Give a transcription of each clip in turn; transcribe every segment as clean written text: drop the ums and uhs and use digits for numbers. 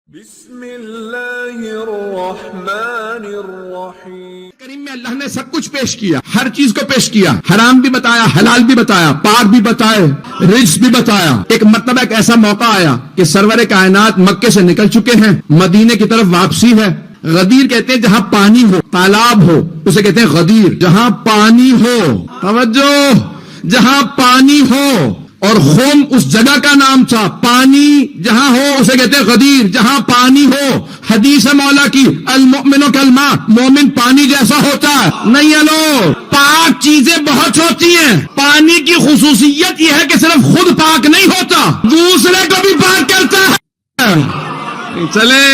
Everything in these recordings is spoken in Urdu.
بسم اللہ الرحمن الرحیم۔ کریم میں اللہ نے سب کچھ پیش کیا، ہر چیز کو پیش کیا، حرام بھی بتایا، حلال بھی بتایا، پاک بھی بتائے، رزق بھی بتایا۔ ایک مرتبہ ایک ایسا موقع آیا کہ سرور کائنات مکے سے نکل چکے ہیں، مدینے کی طرف واپسی ہے۔ غدیر کہتے ہیں جہاں پانی ہو، تالاب ہو، اسے کہتے ہیں غدیر۔ جہاں پانی ہو، توجہ، جہاں پانی ہو، اور خوم اس جگہ کا نام تھا۔ پانی جہاں ہو اسے کہتے ہیں غدیر، جہاں پانی ہو۔ حدیث مولا کی المؤمن کالماء، مومن پانی جیسا ہوتا ہے۔ نہیں لو، پاک چیزیں بہت ہوتی ہیں، پانی کی خصوصیت یہ ہے کہ صرف خود پاک نہیں ہوتا، دوسرے کو بھی پاک کرتا ہے۔ چلے،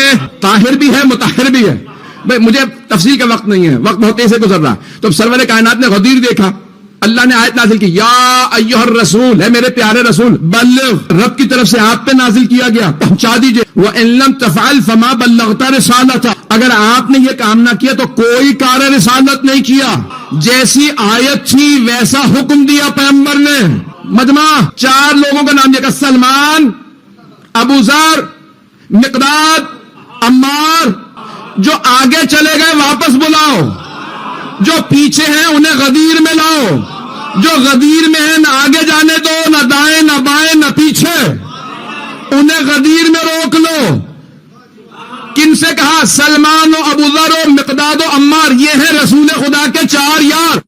طاہر بھی ہے، مطہر بھی ہے۔ بھئی مجھے تفصیل کا وقت نہیں ہے، وقت بہت تیز سے گزر رہا ہے۔ تو سرور کائنات نے غدیر دیکھا، اللہ نے آیت نازل کی، یا ایھا الرسول، ہے میرے پیارے رسول، بلغ، رب کی طرف سے آپ پہ نازل کیا گیا، پہنچا دیجئے۔ وَإِن لَمْ تَفْعَلْ فَمَا بَلَّغْتَ رِسَالَتَهُ، اگر آپ نے یہ کام نہ کیا تو کوئی کار رسالت نہیں کیا۔ جیسی آیت تھی ویسا حکم دیا پیغمبر نے۔ مجمع 4 لوگوں کا نام لیا، سلمان، ابو ذر، مقداد، عمار۔ جو آگے چلے گئے واپس بلاؤ، جو پیچھے ہیں انہیں غدیر میں لاؤ، جو غدیر میں ہیں نہ آگے جانے دو، نہ دائیں نہ بائیں نہ پیچھے، انہیں غدیر میں روک لو۔ کن سے کہا؟ سلمان و ابو ذر و مقداد و عمار، یہ ہیں رسول خدا کے 4 یار۔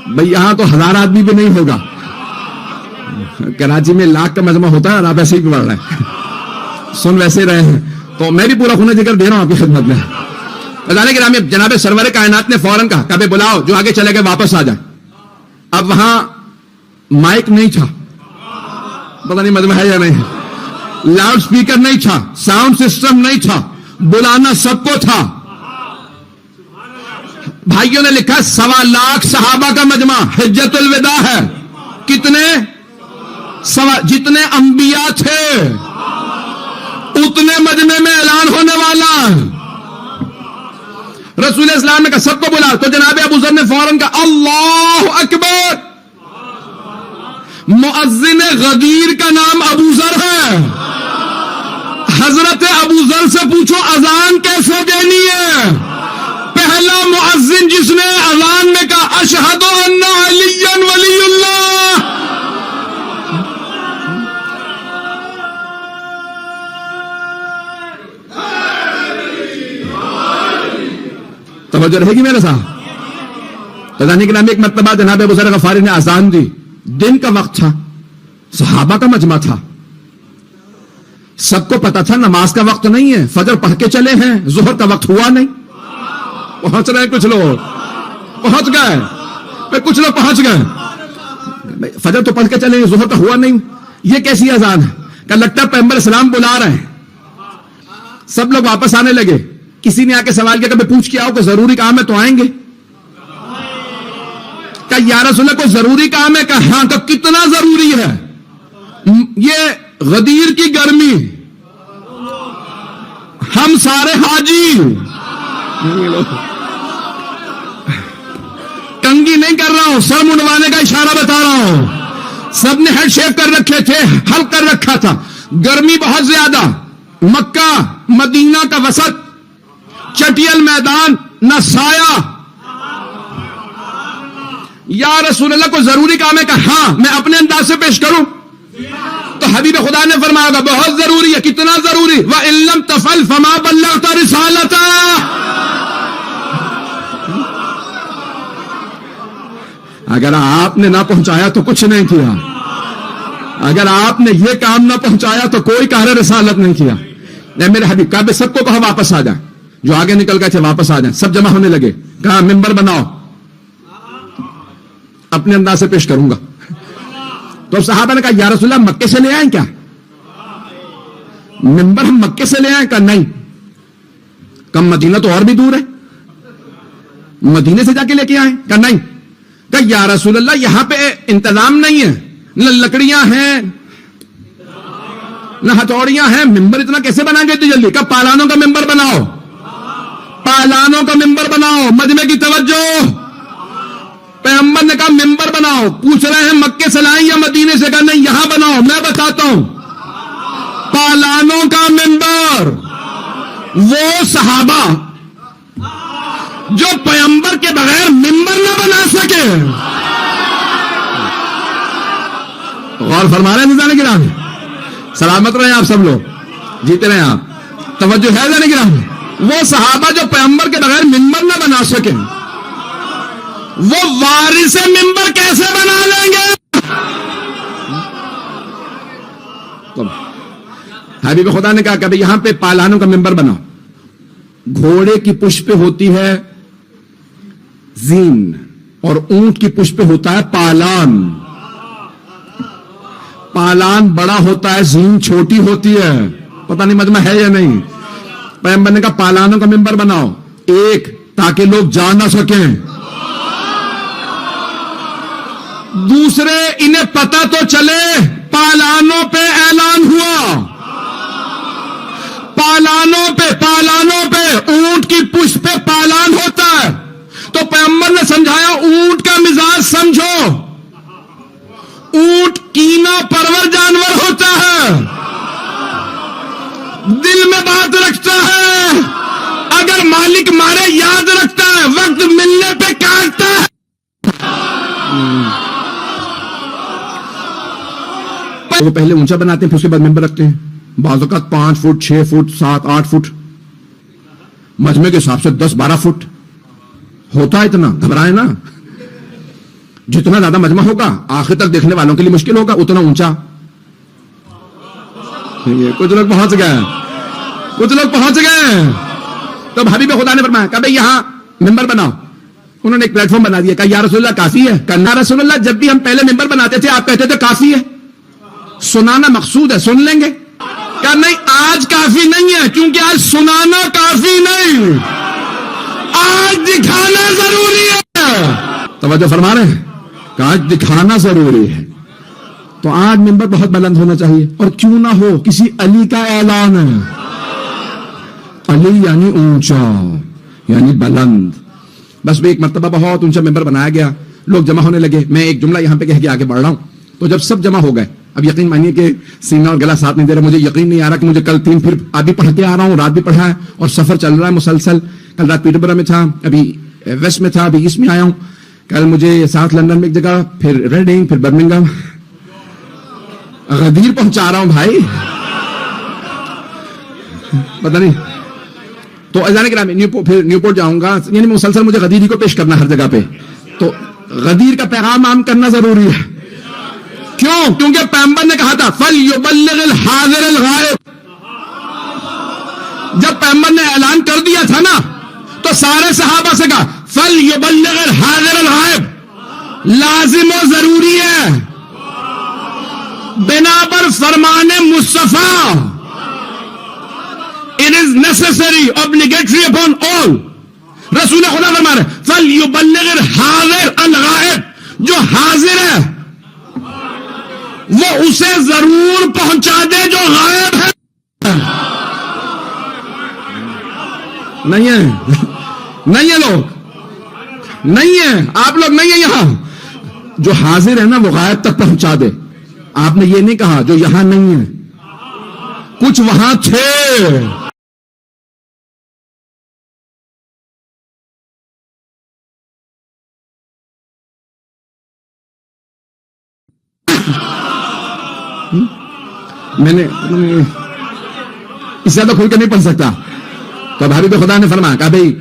بھئی یہاں تو 1000 آدمی بھی نہیں ہوگا، کراچی میں 1,00,000 کا مجمع ہوتا ہے اور آپ ایسے ہی پڑھ رہے ہیں، سن ویسے رہے ہیں، تو میں بھی پورا خونہ ذکر دے رہا ہوں آپ کی خدمت میں۔ بتانے کے نام جناب سرور کائنات نے فوراً کہا کہ بلاؤ، جو آگے چلے گئے واپس آ جائیں۔ اب وہاں مائک نہیں تھا، پتہ نہیں مجمع ہے یا نہیں، لاؤڈ سپیکر نہیں تھا، ساؤنڈ سسٹم نہیں تھا، بلانا سب کو تھا۔ بھائیوں نے لکھا 1.25 لاکھ صحابہ کا مجمع، حجت الوداع ہے۔ کتنے؟ جتنے انبیاء تھے اتنے مجمع میں اعلان ہونے والا۔ رسول اسلام نے کہا سب کو بلا، تو جناب ابو ذر نے فوراً کہا اللہ اکبر۔ مؤذن غدیر کا نام ابو ذر ہے۔ حضرت ابو ذر سے پوچھو اذان کیسے دینی ہے۔ پہلا مؤذن جس نے اذان میں کہا اشہد ان علی ولی اللہ۔ توجہ رہے گی میرے ساتھ؟ تدانی کے نام ایک مرتبہ جناب ابو ذر غفاری نے اذان دی، دن کا وقت تھا، صحابہ کا مجمع تھا، سب کو پتا تھا نماز کا وقت نہیں ہے، فجر پڑھ کے چلے ہیں، ظہر کا وقت ہوا نہیں۔ پہنچ رہے ہیں کچھ لوگ، پہنچ گئے، کچھ لوگ پہنچ گئے، فجر تو پڑھ کے چلے ہیں، ظہر کا ہوا نہیں، یہ کیسی اذان ہے؟ کہ لگتا ہے پیغمبر اسلام بلا رہے ہیں۔ سب لوگ واپس آنے لگے، کسی نے آ کے سوال کیا کہ پوچھ کے آؤ کہ ضروری کام ہے تو آئیں گے۔ کہ یا رسول اللہ کوئی ضروری کام ہے؟ کہ ہاں۔ کہ کتنا ضروری ہے؟ یہ غدیر کی گرمی، ہم سارے حاجی، کنگھی نہیں کر رہا ہوں، سر منڈوانے کا اشارہ بتا رہا ہوں، سب نے ہیڈ شیو کر رکھے تھے، حلق کر رکھا تھا، گرمی بہت زیادہ، مکہ مدینہ کا وسط، چٹیل میدان، نہ سایہ۔ یا رسول اللہ کو ضروری کام ہے؟ کہ ہاں۔ میں اپنے انداز سے پیش کروں تو حبیب خدا نے فرمایا گا بہت ضروری ہے۔ کتنا ضروری؟ وَإِن لَمْ تَفْعَلْ فَمَا بَلَّغْتَ رِسَالَتَهُ۔ اگر آپ نے نہ پہنچایا تو کچھ نہیں کیا، اگر آپ نے یہ کام نہ پہنچایا تو کوئی کار رسالت نہیں کیا۔ میرے حبیب کہا سب کو کہا واپس آ جائیں، جو آگے نکل گئے تھے واپس آ جائیں۔ سب جمع ہونے لگے، کہا ممبر بناؤ، اپنے انداز سے پیش کروں گا۔ تو صحابہ نے کہا یا رسول اللہ مکے سے لے آئیں کیا؟ ممبر ہم مکے سے لے آئیں؟ کہا نہیں۔ کم مدینہ تو اور بھی دور ہے، مدینے سے جا کے لے کے آئیں؟ کہا نہیں۔ کہ یا رسول اللہ یہاں پہ انتظام نہیں ہے، نہ لکڑیاں ہیں نہ ہتھوڑیاں ہیں، ممبر اتنا کیسے بنائیں گے تو جلدی؟ کب پالانوں کا ممبر بناؤ، پالانوں کا ممبر بناؤ، مجمع کی توجہ، پیغمبر نے کہا ممبر بناؤ، پوچھ رہے ہیں مکے سے لائیں یا مدینے سے؟ کہا نہیں یہاں بناؤ، میں بتاتا ہوں پالانوں کا ممبر وہ صحابہ جو پیغمبر کے بغیر ممبر نہ بنا سکے، غور فرما رہے ہیں نظام گرامی؟ سلامت رہے آپ سب لوگ، جیتے رہے آپ، توجہ ہے جانے گرامی؟ وہ صحابہ جو پیغمبر کے بغیر ممبر نہ بنا سکے، وہ وارث ممبر کیسے بنا لیں گے؟ حبیب خدا نے کہا کہ یہاں پہ پالانوں کا ممبر بناؤ، گھوڑے کی پشت پہ ہوتی ہے زین اور اونٹ کی پشت پہ ہوتا ہے پالان، پالان بڑا ہوتا ہے، زین چھوٹی ہوتی ہے، پتہ نہیں مجمع ہے یا نہیں؟ پیغمبر نے کہا پالانوں کا ممبر بناؤ، ایک تاکہ لوگ جا نہ سکیں، دوسرے انہیں پتہ تو چلے پالانوں پہ اعلان ہوا، پالانوں پہ اونٹ کی پشت پہ پالان ہوتا ہے، تو پیغمبر نے سمجھایا اونٹ کا مزاج سمجھو، اونٹ کینہ پرور جانور ہوتا ہے، دل میں بات رکھتا ہے، اگر مالک مارے یاد رکھتا ہے، وقت ملنے پہ کاٹتا ہے۔ وہ پہلے اونچا بناتے ہیں پھر اس کے بعد ممبر رکھتے ہیں، بعض اوقات 5 فٹ 6 فٹ 7 8 فٹ، مجمع کے حساب سے 10-12 فٹ ہوتا ہے، اتنا گھبرائے نا، جتنا زیادہ مجمع ہوگا آخر تک دیکھنے والوں کے لیے مشکل ہوگا، اتنا اونچا۔ کچھ لوگ پہنچ گئے، تو حبیب خدا نے فرمایا کہ بھئی یہاں ممبر بناؤ، انہوں نے ایک پلیٹ فارم بنا دیا، کہا یا رسول اللہ کافی ہے؟ کہا رسول اللہ جب بھی ہم پہلے ممبر بناتے تھے آپ کہتے تھے کافی ہے، سنانا مقصود ہے، سن لیں گے؟ کہا نہیں آج کافی نہیں ہے، کیونکہ آج سنانا کافی نہیں، آج دکھانا ضروری ہے۔ توجہ فرما رہے ہیں کہ آج دکھانا ضروری ہے، تو آج ممبر بہت بلند ہونا چاہیے، اور کیوں نہ ہو کسی علی کا اعلان ہے، علی یعنی اونچا یعنی بلند، بس بھی ایک مرتبہ بہت اونچا ممبر بنایا گیا، لوگ جمع ہونے لگے، میں ایک جملہ یہاں پہ کہہ کے آگے بڑھ رہا ہوں، تو جب سب جمع ہو گئے، اب یقین مانیے کہ سینہ اور گلا ساتھ نہیں دے رہا، مجھے یقین نہیں آ رہا کہ مجھے کل 3 پھر ابھی پڑھ کے آ رہا ہوں، رات بھی پڑھا ہے اور سفر چل رہا ہے مسلسل، کل رات پیٹربرا میں تھا، ابھی ویسٹ میں تھا، ابھی ایسٹ میں آیا ہوں، کل مجھے ساؤتھ لندن میں ایک جگہ، پھر ریڈنگ، پھر برمنگھم، غدیر پہنچا رہا ہوں بھائی، پتہ نہیں، تو اذان کرام پھر نیوپورٹ جاؤں گا، یعنی مسلسل مجھے غدیر ہی کو پیش کرنا ہر جگہ پہ، تو غدیر کا پیغام عام کرنا ضروری ہے، کیوں؟ کیونکہ پیغمبر نے کہا تھا فَلْيُبَلِّغِ الْحَاضِرَ الْغَائِبَ، جب پیغمبر نے اعلان کر دیا تھا نا تو سارے صحابہ سے کہا فَلْيُبَلِّغِ الْحَاضِرَ الْغَائِبَ، لازم و ضروری ہے، بنا پر فرمان مصطفیٰ، it is necessary obligatory upon all، رسول خدا فرما رہے فَلْيُبَلِّغِ الْحَاضِرَ الْغَائِبَ، جو حاضر ہے وہ اسے ضرور پہنچا دے جو غائب ہے، نہیں ہے لوگ، نہیں ہے آپ لوگ، نہیں ہے یہاں، جو حاضر ہے نا وہ غائب تک پہنچا دے، آپ نے یہ نہیں کہا جو یہاں نہیں ہے، کچھ وہاں تھے، میں نے اس زیادہ کھل کے نہیں پڑھ سکتا، تو حبیب خدا نے فرمایا کہ بھائی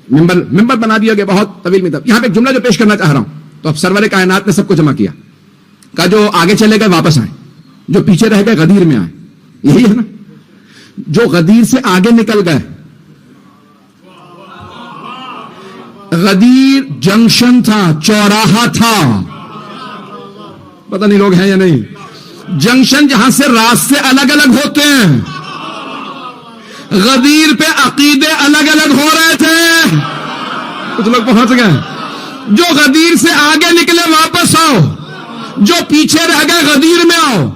ممبر بنا دیا گیا، بہت طویل میں تھا، یہاں پہ ایک جملہ جو پیش کرنا چاہ رہا ہوں، تو اب سرور کائنات نے سب کو جمع کیا، کہا جو آگے چلے گئے واپس آئیں، جو پیچھے رہ گئے غدیر میں آئیں، یہی ہے نا، جو غدیر سے آگے نکل گئے، غدیر جنکشن تھا، چوراہا تھا، پتہ نہیں لوگ ہیں یا نہیں، جنکشن جہاں سے راستے الگ الگ ہوتے ہیں، غدیر پہ عقیدے الگ الگ ہو رہے تھے، کچھ لوگ پہنچ گئے، جو غدیر سے آگے نکلے واپس آؤ، جو پیچھے رہ گئے غدیر میں آؤ،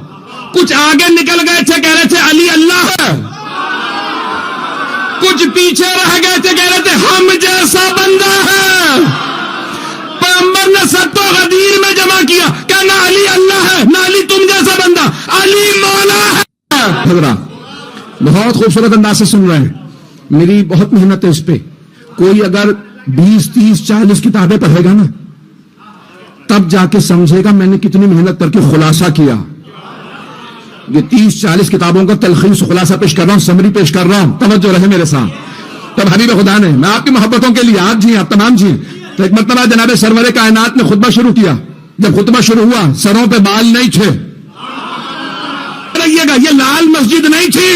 کچھ آگے نکل گئے تھے کہہ رہے تھے علی اللہ ہے، کچھ پیچھے رہ گئے تھے کہہ رہے تھے ہم جیسا بندہ ہے. پیغمبر نے سب کو غدیر میں جمع کیا کہ نہ علی اللہ ہے نہ علی تم جیسا بندہ، علی مولا ہے. حضرات بہت خوبصورت انداز سے سن رہے ہیں، میری بہت محنت ہے اس پہ. کوئی اگر 20 30 40 کتابیں پڑھے گا نا تب جا کے سمجھے گا میں نے کتنی محنت کر کے خلاصہ کیا. یہ 30 40 کتابوں کا تلخیص خلاصہ پیش کر رہا ہوں، سمری پیش کر رہا ہوں، توجہ رہے میرے ساتھ. تب حبیب خدا نے، میں آپ کی محبتوں کے لیے، آپ جی آپ تمام جی، تو ایک مرتبہ جناب سرور کائنات نے خطبہ شروع کیا. جب خطبہ شروع ہوا سروں پہ بال نہیں تھے. رہیے گا یہ لال مسجد نہیں تھی.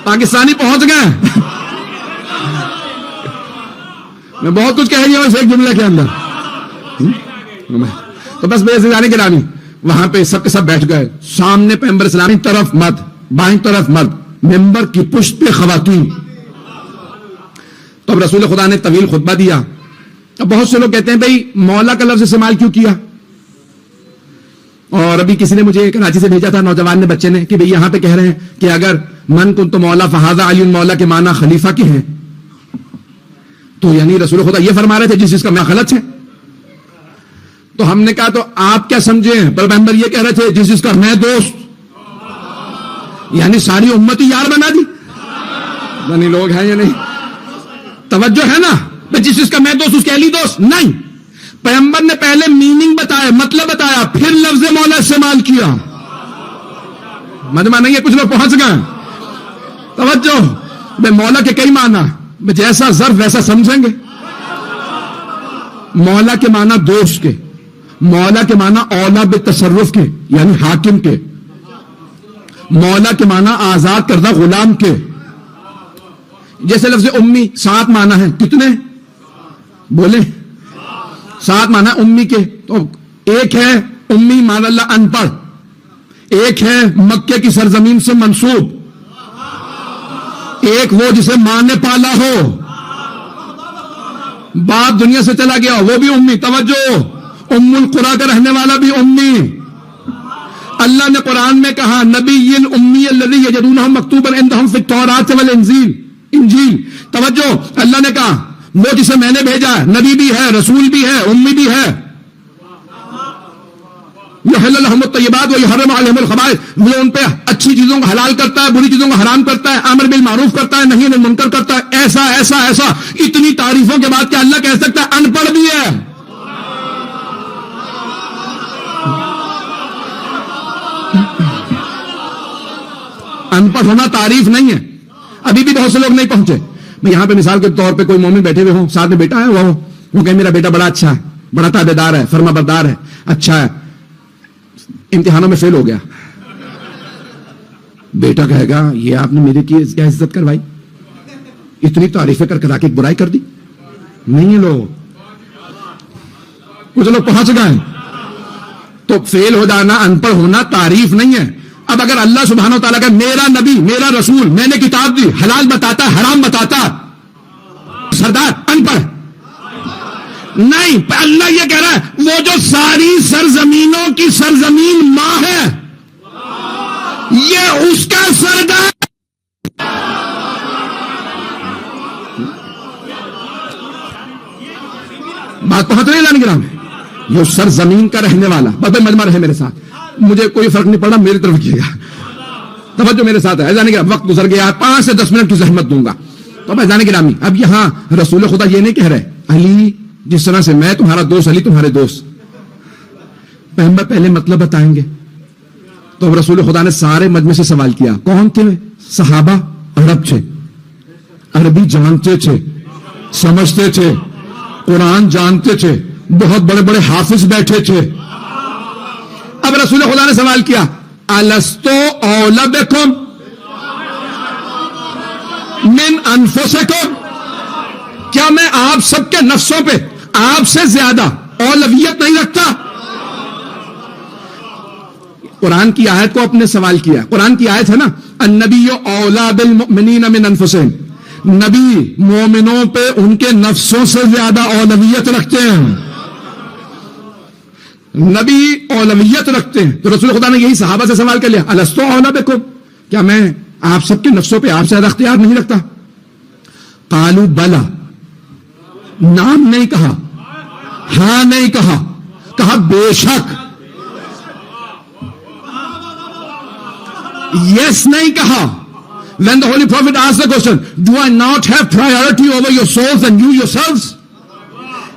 پاکستانی پہنچ گئے. میں بہت کچھ کہہ رہی ہوں اس ایک جملے کے اندر. تو بس میرے جانے کے نامی وہاں پہ سب کے سب بیٹھ گئے. سامنے پیغمبر اسلامی طرف مرد، بائیں طرف مرد، ممبر کی پشت پہ خواتین. تو اب رسول خدا نے طویل خطبہ دیا. اب بہت سے لوگ کہتے ہیں بھئی مولا کا لفظ استعمال کیوں کیا؟ اور ابھی کسی نے مجھے کراچی سے بھیجا تھا، نوجوان نے، بچے نے، کہ بھئی یہاں پہ کہہ رہے ہیں کہ اگر من کنت مولا فہذا علی مولا کے معنی خلیفہ کے ہیں، تو یعنی رسول خدا یہ فرما رہے تھے جس چیز کا میں غلط ہے. تو ہم نے کہا تو آپ کیا سمجھے؟ پیغمبر یہ کہہ رہے تھے جس چیز کا میں دوست، یعنی ساری امت ہی یار بنا دی. یعنی لوگ ہیں یا نہیں؟ توجہ ہے نا؟ جس چیز کا میں دوست اس کے علی دوست نہیں. پیغمبر نے پہلے میننگ بتایا، مطلب بتایا، پھر لفظ مولا استعمال کیا. مجمع نہیں ہے، کچھ لوگ پہنچ گئے. توجہ، بے مولا کے کئی معنی، جیسا ظرف ویسا سمجھیں گے. مولا کے معنی دوست کے، مولا کے معنی اولا بالتصرف کے یعنی حاکم کے، مولا کے معنی آزاد کردہ غلام کے. جیسے لفظ امی 7 معنی ہیں. کتنے بولے؟ 7 معنی امی کے. تو ایک ہے امی مان اللہ ان پڑھ، ایک ہے مکے کی سرزمین سے منسوب، ایک وہ جسے ماں نے پالا ہو، باپ دنیا سے چلا گیا وہ بھی امی. توجہ، ام القریٰ کا رہنے والا بھی امی. اللہ نے قرآن میں کہا نبی الامی الذی یجدونہ مکتوبا عندہم فی التوراۃ والانجیل. انجیل. توجہ، اللہ نے کہا وہ جسے میں نے بھیجا ہے، نبی بھی ہے، رسول بھی ہے، امی بھی ہے. یحل لہم الطیبات ویحرم علیہم الخبائث، وہ ان پہ اچھی چیزوں کو حلال کرتا ہے، بری چیزوں کو حرام کرتا ہے، امر بالمعروف کرتا ہے، نہی عن المنکر کرتا ہے. ایسا ایسا ایسا. اتنی تعریفوں کے بعد کیا اللہ کہہ سکتا ہے ان پڑھ بھی ہے؟ ان پڑھ ہونا تعریف نہیں ہے. ابھی بھی بہت سے لوگ نہیں پہنچے. میں یہاں پہ مثال کے طور پہ کوئی مومن بیٹھے ہوئے ہوں، ساتھ میں بیٹا ہے، وہ کہ میرا بیٹا بڑا اچھا ہے، بڑا تابعدار ہے، فرما بردار ہے، اچھا ہے، امتحانوں میں فیل ہو گیا. بیٹا کہے گا یہ آپ نے میرے کی کیا عزت کروائی، اتنی تعریفیں کر کے ایک برائی کر دی. نہیں لوگ، کچھ لوگ پہنچ گئے. تو فیل ہو جانا، ان پڑھ ہونا تعریف نہیں ہے. اب اگر اللہ سبحانہ و تعالیٰ کا میرا نبی، میرا رسول، میں نے کتاب دی، حلال بتاتا حرام بتاتا، سردار ان پڑھ نہیں. اللہ یہ کہہ رہا ہے وہ جو ساری سرزمینوں کی سرزمین ماں ہے، یہ اس کا سردار. بات پہنچ رہی ہے لان گرام، یہ اس سرزمین کا رہنے والا. بابے مجمع رہے میرے ساتھ، مجھے کوئی فرق نہیں پڑا، میری طرف کیے گا. توجہ میرے ساتھ ہے. جانے کے وقت گزر گیا، 5 سے 10 منٹ کی زحمت دوں گا. تو میں جانے گرامی، اب یہاں رسول خدا یہ نہیں کہہ رہے علی جس طرح سے میں تمہارا دوست، علی تمہارے دوست. پیغمبر پہلے مطلب بتائیں گے. تو رسول خدا نے سارے مجمع سے سوال کیا. کون تھے صحابہ؟ عرب تھے، عربی جانتے تھے، سمجھتے تھے، قرآن جانتے تھے، بہت بڑے بڑے حافظ بیٹھے تھے. اب رسول خدا نے سوال کیا الستو اولی بکم من انفسکم، کیا میں آپ سب کے نفسوں پہ آپ سے زیادہ اولویت نہیں رکھتا؟ قرآن کی آیت کو اپنے سوال کیا. قرآن کی آیت ہے نا النبی اولی بالمؤمنین من انفسہم، نبی مومنوں پہ ان کے نفسوں سے زیادہ اولویت رکھتے ہیں. نبی اولویت رکھتے ہیں. تو رسول خدا نے یہی صحابہ سے سوال کر لیا, الستو اولا بکم, کیا میں آپ سب کے نفسوں پہ آپ سے زیادہ اختیار نہیں رکھتا؟ قالوا بلا, نام نہیں کہا, ہاں نہیں کہا, کہا بے شک. یس نہیں کہا. When the Holy Prophet asked the question, do I not have priority over your souls and you yourselves?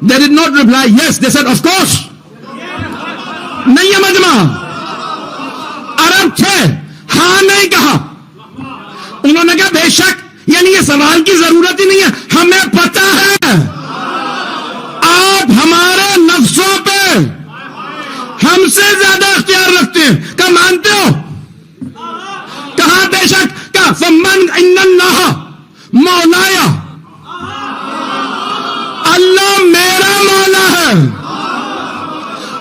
They did not reply yes. They said, of course. نہیں ہے مجمع, عرب تھے, ہاں نہیں کہا. انہوں نے کہا بے شک, یعنی یہ سوال کی ضرورت ہی نہیں ہے, ہمیں پتہ ہے آپ ہمارے نفسوں پہ ہم سے زیادہ اختیار رکھتے ہیں. کیا مانتے ہو؟ کہاں بے شک, کہا فمن ان اللہ مولایا, اللہ میرا مولا ہے,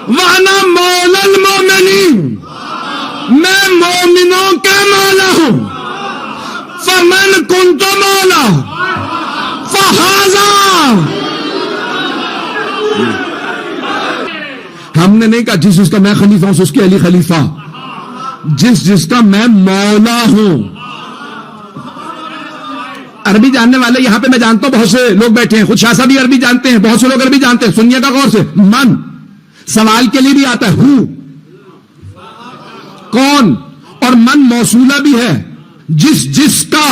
وانا مولا المومنین, میں مومنوں کا مولا ہوں. فمن کنت مولا فہذا, ہم نے نہیں کہا جس کا میں خلیفہ ہوں اس کے علی خلیفہ, جس کا میں مولا ہوں. عربی جاننے والے یہاں پہ میں جانتا ہوں بہت سے لوگ بیٹھے ہیں, خود شاہ صاحب بھی عربی جانتے ہیں, بہت سے لوگ عربی جانتے ہیں. سنیے گا غور سے, من سوال کے لیے بھی آتا ہے, ہو کون, اور من موصولہ بھی ہے, جس کا.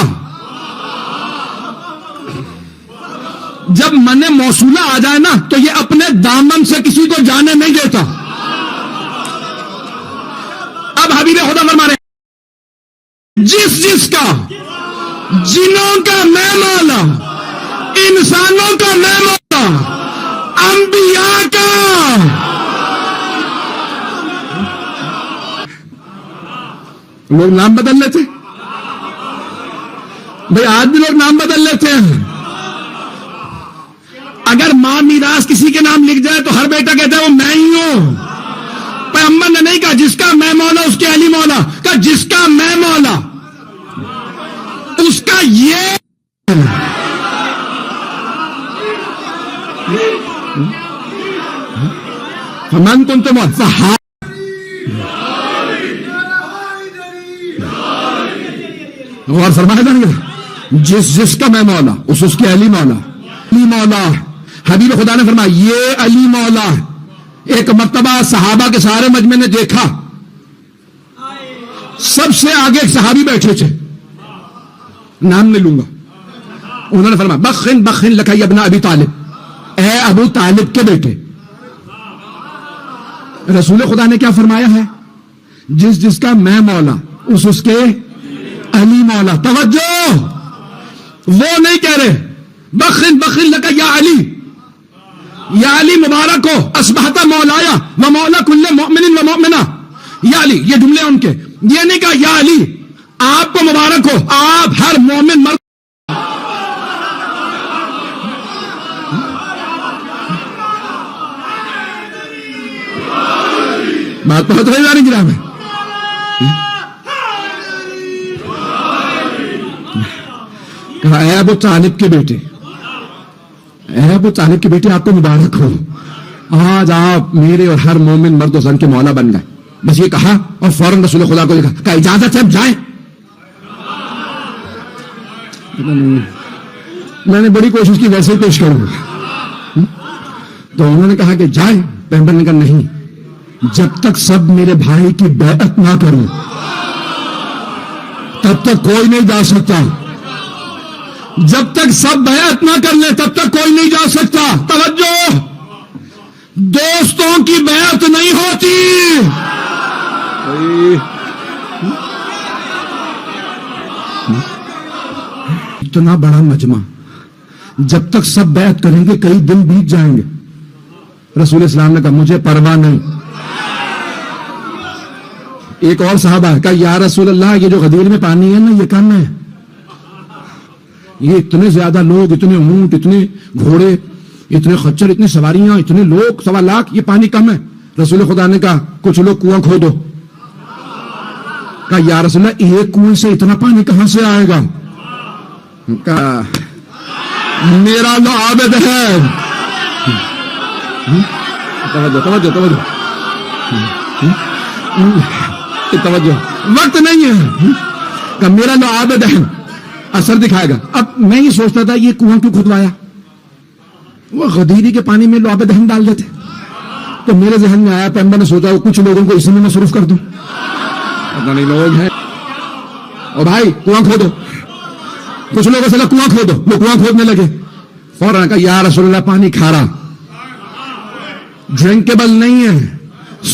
جب من موصولہ آ جائے نا تو یہ اپنے دامن سے کسی کو جانے نہیں دیتا. اب حبیب خدا فرما رہے ہیں, جس کا, جنوں کا میں مولا, انسانوں کا میں مولا, انبیاء کا. لوگ نام بدل لیتے بھائی, آج بھی لوگ نام بدل لیتے ہیں. اگر ماں میراث کسی کے نام لکھ جائے تو ہر بیٹا کہتا ہے وہ میں ہی ہوں. پیغمبر نے نہیں کہا جس کا میں مولا اس کے علی مولا, کہا جس کا میں مولا اس کا یہ. من کنت مولا, غور فرمایا جائیں گے, جس کا میں مولا اس کے علی مولا. علی مولا, حبیب خدا نے فرمایا یہ علی مولا. ایک مرتبہ صحابہ کے سارے مجمع نے دیکھا, سب سے آگے ایک صحابی بیٹھے تھے, نام نہیں لوں گا. انہوں نے فرمایا بخن لک ابن ابی طالب, اے ابو طالب کے بیٹے. رسول خدا نے کیا فرمایا ہے, جس کا میں مولا اس کے علی مولا. توجہ, وہ نہیں کہہ رہے بخن لک یا علی, یا علی مبارک ہو, اصبحت مولایا و مولا کل مؤمن و مؤمنہ, یا علی. یہ جملے ان کے, یہ نہیں کہا یا علی آپ کو مبارک ہو, آپ ہر مومن مرد. بات بہت رہی جا رہی گرام ہے. کہا اے ابو طالب کے بیٹے, اے ابو طالب کے بیٹے آپ کو مبارک ہو, آج آپ میرے اور ہر مومن مرد و زن کے مولا بن گئے. بس یہ کہا اور فوراً رسول خدا کو کہا اجازت ہے اب جائیں. میں نے بڑی کوشش کی ویسے ہی پیش کروں, تو انہوں نے کہا کہ جائیں. پیغمبر نے کہا نہیں, جب تک سب میرے بھائی کی بیعت نہ کروں تب تک کوئی نہیں جا سکتا. جب تک سب بیعت نہ کر لیں تب تک کوئی نہیں جا سکتا. توجہ, دوستوں کی بیعت نہیں ہوتی. اتنا بڑا مجمع, جب تک سب بیعت کریں گے کئی دن بیت جائیں گے. رسول اسلام نے کہا مجھے پرواہ نہیں. ایک اور صحابہ کہا یا رسول اللہ, یہ جو غدیر میں پانی ہے نا یہ کم ہے, یہ اتنے زیادہ لوگ, اتنے اونٹ, اتنے گھوڑے, اتنے خچر, اتنی سواریاں, اتنے لوگ, 1.25 لاکھ, یہ پانی کم ہے. رسول خدا نے کہا کچھ لوگ کنواں کھودو. کہا یا رسول اللہ ایک کنویں سے اتنا پانی کہاں سے آئے گا؟ کہا میرا لو عابد ہے. توجہ توجہ وقت نہیں ہے. کہ میرا لو عابد ہے اثر دکھائے گا. اب میں یہ سوچتا تھا یہ کنواں کیوں کھدوایا؟ وہ غدیری کے پانی میں لو عابد اہم ڈال دیتے. تو میرے ذہن میں آیا پیغمبر نے سوچا کچھ لوگوں کو اسی میں مصروف کر دوں. پتہ نہیں لوگ ہیں اور بھائی کنواں کھودو. کچھ لوگوں سے کنواں کھودو. وہ کنواں کھودنے لگے. فوراً کہا یا رسول اللہ پانی کھارا ڈرنکیبل نہیں ہے,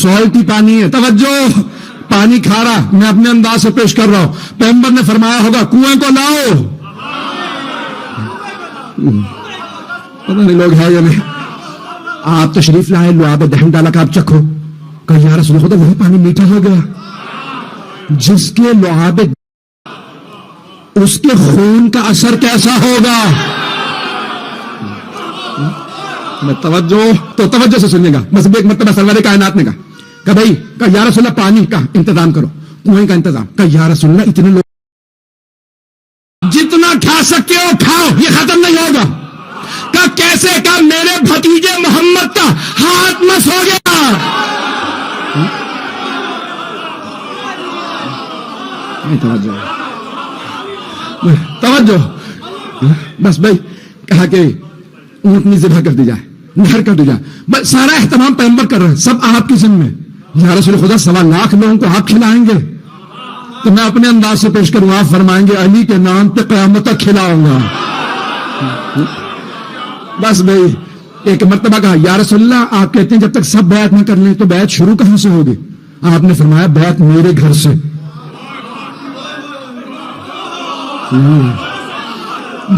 سالٹی پانی ہے. توجہ, پانی کھارا. میں اپنے انداز سے پیش کر رہا ہوں. پیغمبر نے فرمایا ہوگا کنویں کو لاؤ. پتہ نہیں لوگ ہے یا نہیں. آپ تشریف لائے, لو عابد دہن ڈالا کہ آپ چکھو. کہا یا رسول خدا وہی پانی میٹھا ہو گیا جس کے لو عابد, اس کے خون کا اثر کیسا ہوگا. میں توجہ سے سنیے گا. بس ایک مرتبہ سرور کائنات نے کہا کہ بھائی کہ یا رسول اللہ پانی کا انتظام کرو, کنویں کا انتظام. کہ یا رسول اللہ اتنے لوگ جتنا کھا سکتے ہو کھاؤ, یہ ختم نہیں ہوگا. کہ کیسے کہ میرے بھتیجے محمد کا ہاتھ مس ہو گیا. توجہ. بس بھائی کہا کہ اونٹنی ذبح کر دی جائے, نہر کر دی جائے. بس سارا اہتمام پیغمبر کر رہے ہیں, سب آپ کی ذمہ. یا رسول خدا 1.25 لاکھ لوگوں کو آپ کھلائیں گے. تو میں اپنے انداز سے پیش کروں, آپ فرمائیں گے علی کے نام پہ قیامت تک کھلاؤں گا. بس بھائی ایک مرتبہ کہا یا رسول اللہ آپ کہتے ہیں جب تک سب بیعت نہ کر لیں تو بیعت شروع کہاں سے ہوگی. آپ نے فرمایا بیعت میرے گھر سے.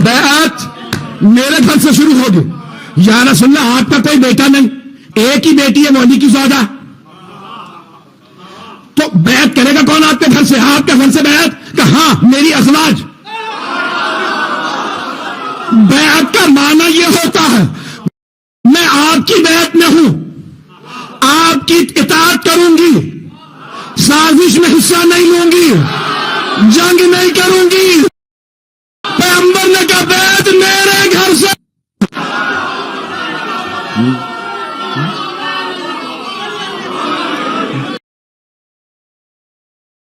بیعت میرے گھر سے شروع ہوگی. یا رسول اللہ آپ کا کوئی بیٹا نہیں, ایک ہی بیٹی ہے مولی کی زیادہ, تو بیعت کرے گا کون آپ کے گھر سے؟ آپ کے گھر سے بیعت. کہ ہاں میری ازواج. بیعت کا معنی یہ ہوتا ہے میں آپ کی بیعت میں ہوں, آپ کی اطاعت کروں گی, سازش میں حصہ نہیں لوں گی, جنگ نہیں کروں گی. پیغمبر نے کہا بیعت میرے گھر سے.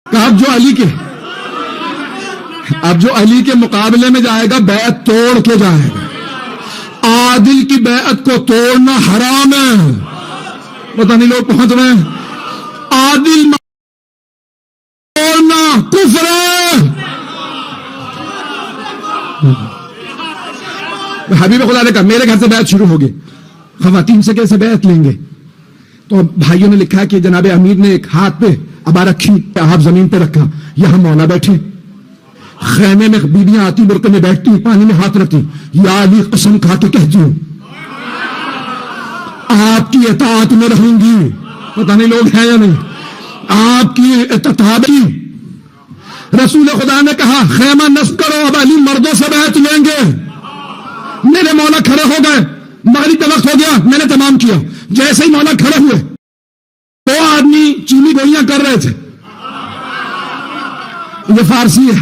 اب جو علی کے مقابلے میں جائے گا بیعت توڑ کے جائے گا. عادل کی بیعت کو توڑنا حرام ہے. پتہ نہیں لوگ پہنچ رہے ہیں. عادل توڑنا کفر ہے. حبیب خدا نے کہا میرے گھر سے بیعت شروع ہوگی. خواتین سے کیسے بیعت لیں گے؟ تو بھائیوں نے لکھا کہ جناب امیر نے ایک ہاتھ پہ ابا رکھی, آپ زمین پہ رکھا, یہاں مولا بیٹھے. خیمے میں بیویاں آتی برقع میں بیٹھتی, پانی میں ہاتھ رکھتی. یا علی قسم کھا کے کہتی ہوں آپ کی اطاعت میں رہوں گی. پتہ نہیں لوگ ہیں یا نہیں. آپ کی اطاعت کی. رسول خدا نے کہا خیمہ نصب کرو, اب علی مردوں سے بیعت لیں گے. میرے مولا کھڑے ہو گئے, مغرب کا وقت ہو گیا, میں نے تمام کیا. جیسے ہی مولا کھڑے ہوئے 2 آدمی چینی گولیاں کر رہے تھے. یہ فارسی ہے.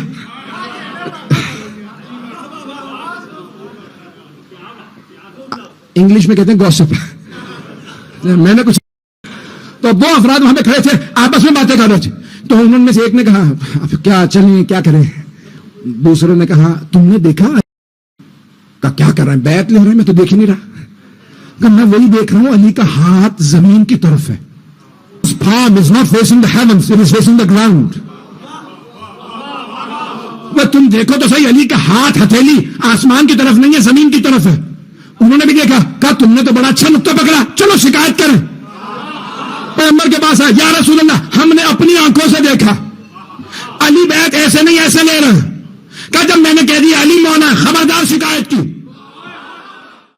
انگلش میں کہتے ہیں گوسپ. میں نے کچھ تو 2 افراد وہاں پہ کھڑے تھے, آپس میں باتیں کر رہے تھے. تو انہوں میں سے ایک نے کہا اب کیا چلیں کیا کریں. دوسروں نے کہا تم نے دیکھا کیا کر رہے ہیں, بیعت لے رہے ہیں, میں تو دیکھ ہی نہیں رہا. کہ میں وہی دیکھ رہا ہوں علی کا ہاتھ زمین کی طرف ہے. His palm is not facing the heavens, it is facing the ground. وہ تم دیکھو تو صحیح, علی کا ہاتھ ہتھیلی آسمان کی طرف نہیں ہے, زمین کی طرف ہے. انہوں نے بھی دیکھا, کہا تم نے تو بڑا اچھا نقطہ پکڑا, چلو شکایت کریں. پیغمبر کے پاس آئے, یا رسول اللہ ہم نے اپنی آنکھوں سے دیکھا علی بیعت ایسے نہیں ایسے لے رہے. کہا جب میں نے کہہ دیا علی مونا, خبردار شکایت کی.